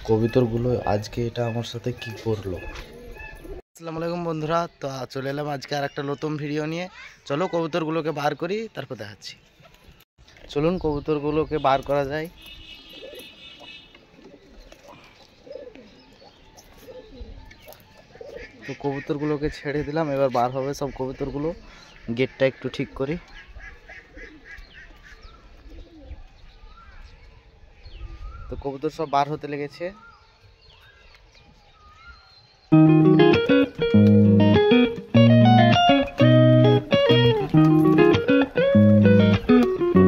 কবুতরগুলো আজকে এটা আমার সাথে কি করলো। আসসালামু আলাইকুম বন্ধুরা, তো চলে এলাম আজকে আর একটা নতুন ভিডিও নিয়ে। চলো কবুতরগুলোকে বার করি, তারপর দেখাচ্ছি। চলুন কবুতরগুলোকে বার করা যায়। তো কবুতরগুলোকে ছেড়ে দিলাম, এবার বার হবে সব কবুতরগুলো। গেটটা একটু ঠিক করি। তো কবুতর সব বার হতে লেগেছে।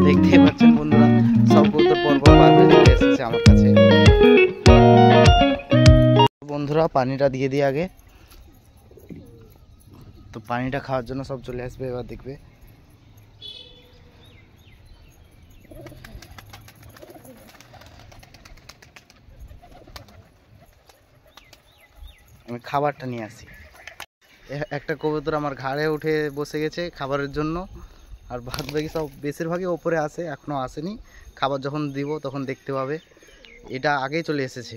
দেখতে পাচ্ছেন বন্ধুরা, সব কবুতর পরপর বার হয়ে চলে এসেছে আমার কাছে। বন্ধুরা পানিটা দিয়ে দিই আগে, তো পানিটা খাওয়ার জন্য সব চলে আসবে। এবার দেখবে আমি খাবারটা নিয়ে আসি। একটা কবুতর আমার ঘাড়ে উঠে বসে গেছে খাবারের জন্য, আর বাদ বাকি সব বেশিরভাগই ওপরে আসে, এখনও আসেনি। খাবার যখন দিব তখন দেখতে পাবে। এটা আগেই চলে এসেছে।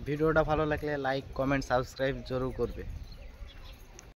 ভিডিওটা ভালো লাগলে লাইক, কমেন্ট, সাবস্ক্রাইব জরুর করবে।